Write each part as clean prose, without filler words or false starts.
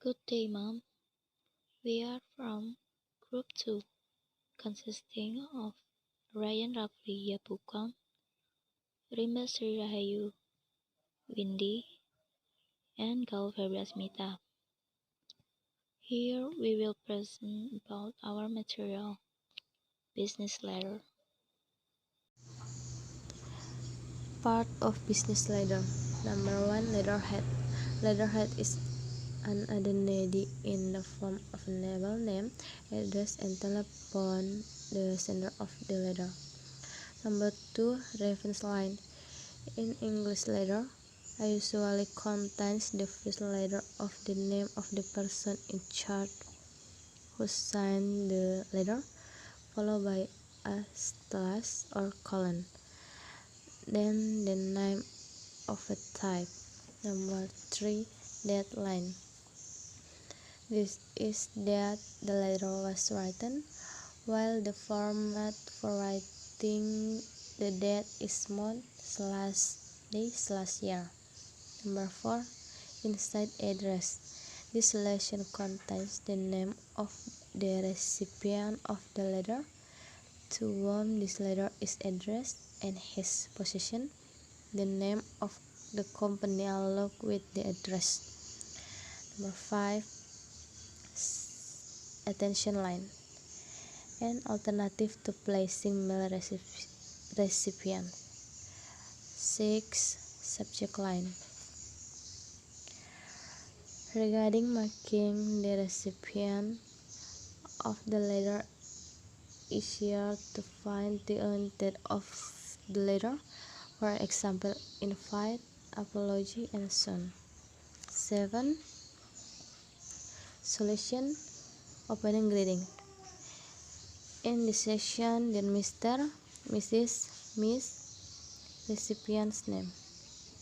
Good day, Mom. We are from Group 2, consisting of Ryan Rafli Yapukam, Rimba Sri Rahayu, Windy, and Gaul Febriasmita. Here we will present about our material, business letter. Part of business letter. Number 1, letterhead. Letterhead is an identity in the form of a name, address, and telephone the sender of the letter. Number 2, reference line. In English letter, usually contains the first letter of the name of the person in charge who signed the letter, followed by a slash or colon, then the name of a type. Number 3, deadline. This is that the letter was written, while the format for writing the date is month/day/year. Number 4, inside address. This selection contains the name of the recipient of the letter, to whom this letter is addressed, and his position, the name of the company along with the address. Number 5, attention line, an alternative to placing mail recipient. 6, subject line, regarding making the recipient of the letter easier to find the intent of the letter, for example, invite, apology, and so on. 7, solution, opening greeting. In this section, then Mr., Mrs., Miss, recipient's name.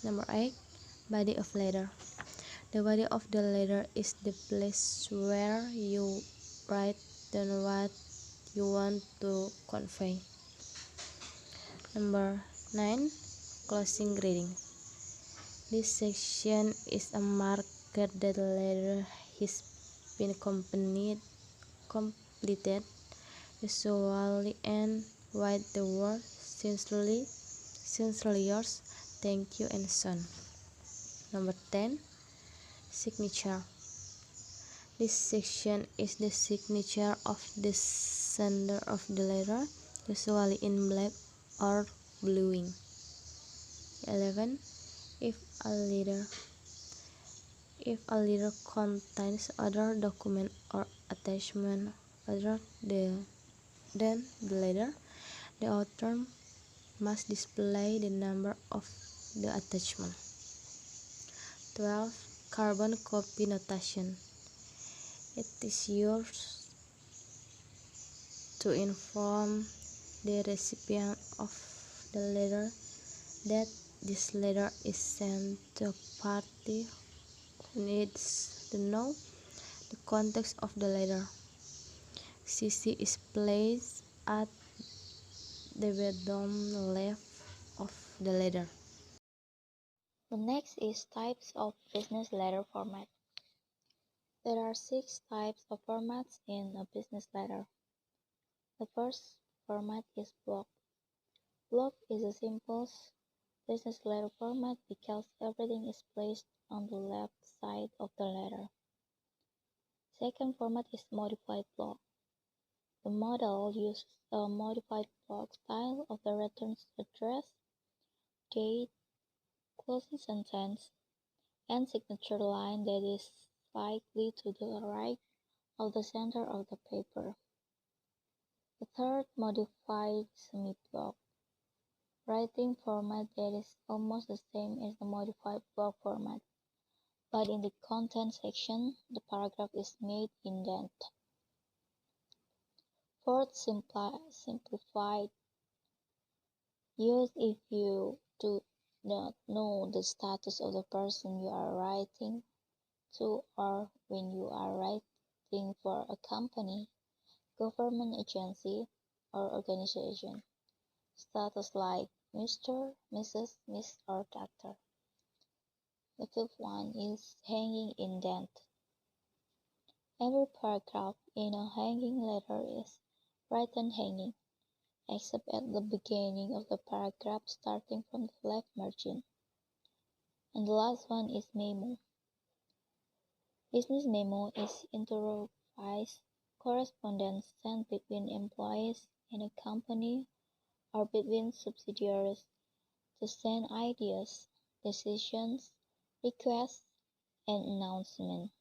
Number 8, body of letter. The body of the letter is the place where you write down what you want to convey. Number 9, closing greeting. This section is a marker that the letter has been completed, usually end with the word sincerely yours, thank you, and so on. Number 10, signature. This section is the signature of the sender of the letter, usually in black or bluing. 11, if a letter contains other document or attachment other than the letter, the author must display the number of the attachment. 12, carbon copy notation. It is used to inform the recipient of the letter that this letter is sent to a party who needs to know the context of the letter. CC is placed at the bottom left of the letter. The next is types of business letter format. There are 6 types of formats in a business letter. The first format is block. Block is the simplest business letter format because everything is placed on the left side of the letter. Second format is modified block. The model uses a modified block style of the return address, date, closing sentence, and signature line that is slightly to the right of the center of the paper. The third, modified semi-block. Writing format that is almost the same as the modified block format, but in the content section, the paragraph is made indent. Fourth, simplified. Used if you do not know the status of the person you are writing to, or when you are writing for a company, government agency, or organization. Status like Mr., Mrs., Miss, or Doctor. The fifth one is hanging indent. Every paragraph in a hanging letter is written hanging, except at the beginning of the paragraph starting from the left margin. And the last one is memo. Business memo is improvised correspondence sent between employees in a company or between subsidiaries to send ideas, decisions, requests, and announcements.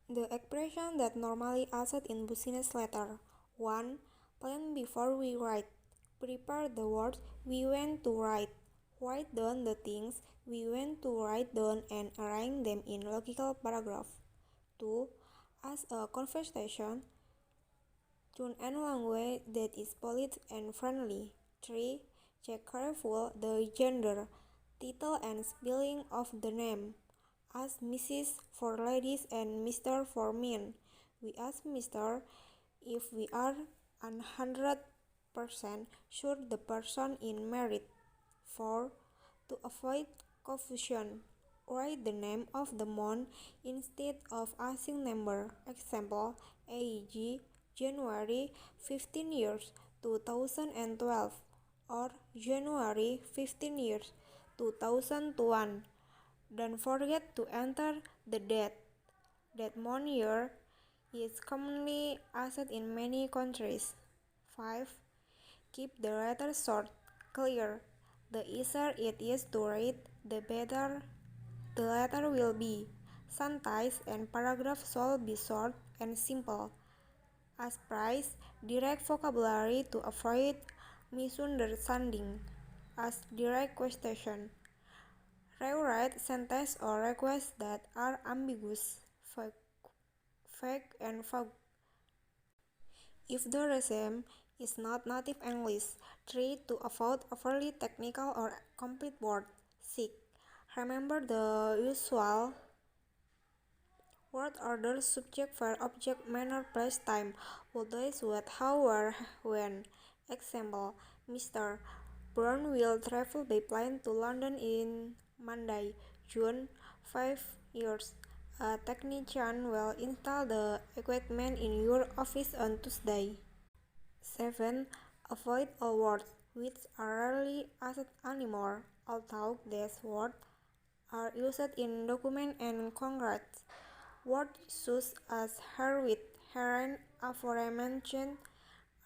The expression that normally used in business letter. 1. Plan before we write. Prepare the words we want to write. Write down the things we want to write down and arrange them in logical paragraph. 2. Ask a conversation tune and language that is polite and friendly. 3. Check careful the gender, title and spelling of the name. Ask Mrs. for ladies and Mr. for men. We ask Mr. if we are 100% sure the person is married. 4. To avoid confusion, write the name of the month instead of asking number. Example, AG January 15 years 2012 or January 15 years 2001. Don't forget to enter the date. That month year is commonly asked in many countries. 5. Keep the letter short, clear. The easier it is to read, the better the letter will be. Sentence and paragraph should be short and simple. As price, direct vocabulary to avoid misunderstanding. Ask direct question. Rewrite sentences or requests that are ambiguous, vague, and vague. If the resume is not native English, try to avoid overly technical or complete words. 6. Remember the usual word order: subject, verb, object, manner, place, time. What days, what, how, where, when. Example, Mr. Brown will travel by plane to London in Monday, June 5 years. A technician will install the equipment in your office on Tuesday. 7. Avoid all words which are rarely used anymore, although these words are used in documents and contracts. Words such as herewith, herein, aforementioned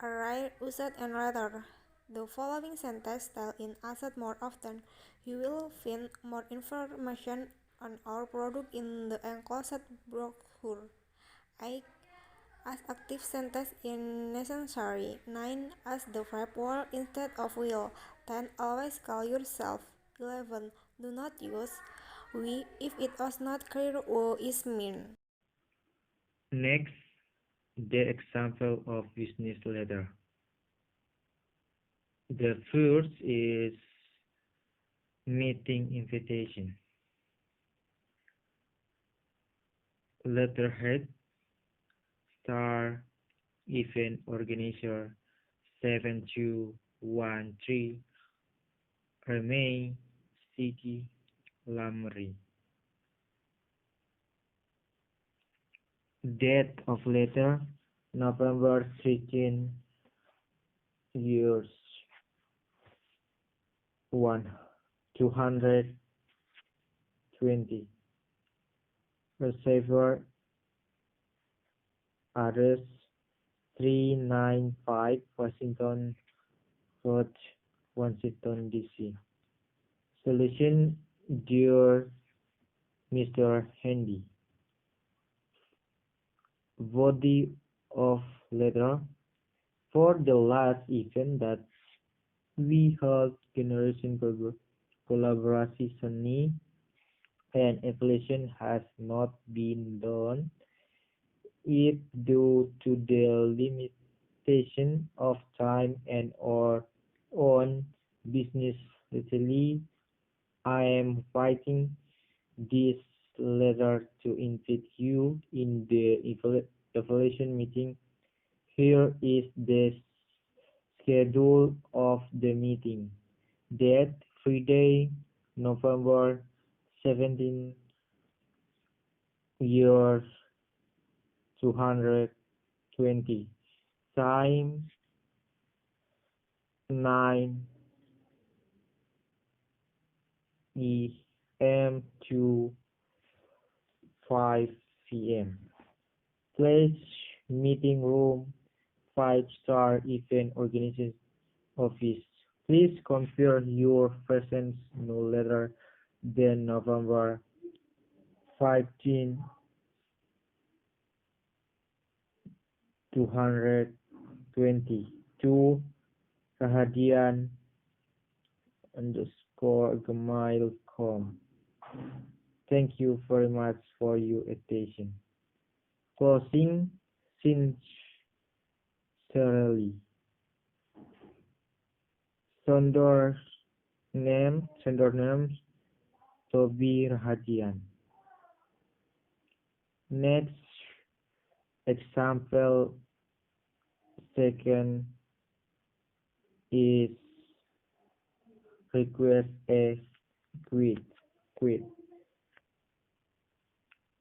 are rare used and later. The following sentence style is used more often. You will find more information on our product in the enclosed brochure. 8. As active sentence is necessary. 9. As the verb will instead of will. 10. Always call yourself. 11. Do not use we if it was not clear what is meant. Next, the example of business letter. The first is meeting invitation. Letterhead, star, event organizer 7213, Remain, City, Lamri. Date of letter, November 13 years 1 220. Receiver address 395 Washington Road, Washington DC. Solution: Dear Mr. Handy. Body of letter: for the last event that we held generation collaboration and evaluation has not been done it due to the limitation of time and or on business. Literally, I am writing this letter to invite you in the evaluation meeting. Here is the schedule of the meeting. Date: Friday, November 17, year 220. Time 9 a.m. to 5 p.m. Place meeting room 5-star event organization office. Please confirm your presence no later than November 15, 220 to rahadian_gmail.com. Thank you very much for your attention. Closing sincerely. Sender name Toby Rahadian. Next example second is request a quit.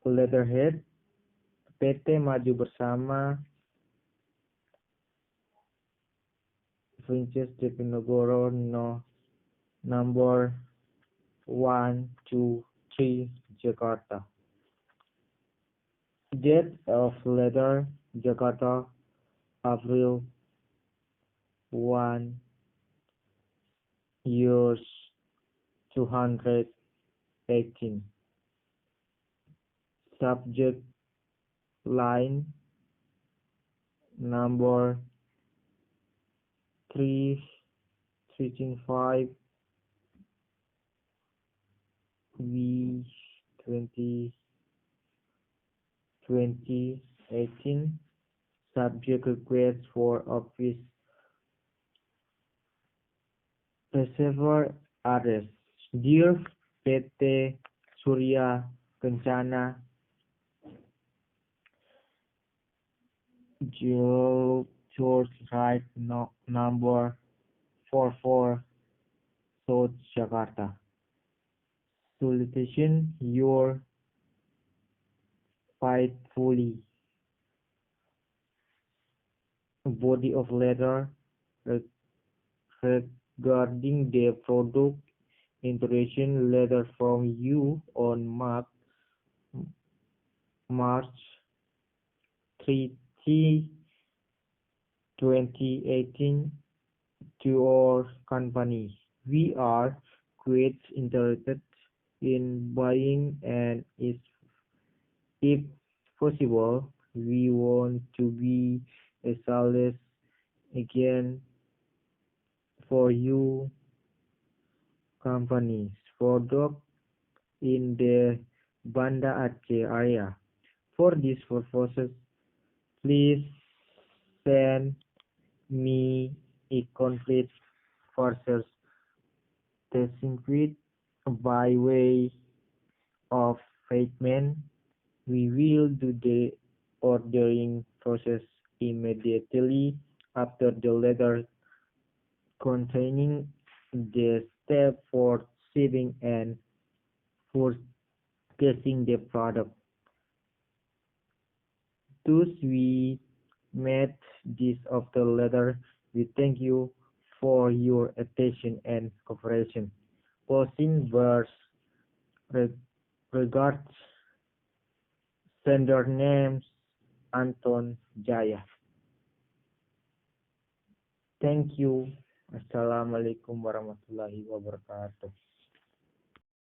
Letterhead PT Maju Bersama Princess Diponegoro no number 123 Jakarta. Date of letter Jakarta April 1 years 218. Subject line number 335 V20 2018. Subject request for office receiver address. Dear PT Surya Kencana George Wright number 44 South Jakarta. Solicitation your faithfully. Body of letter regarding the product introduction letter from you on March 30, 2018 to our company. We are quite interested in buying and if possible, we want to be a sales again for you company's product in the Banda Aceh area. For this purpose, please send me a complete purchase certificate by way of payment. We will do the ordering process immediately after the letter containing the step for shipping and purchasing the product. Thus we met this of the letter. We thank you for your attention and cooperation. Closing verse regards sender names Anton Jaya. Thank you. Assalamualaikum warahmatullahi wabarakatuh.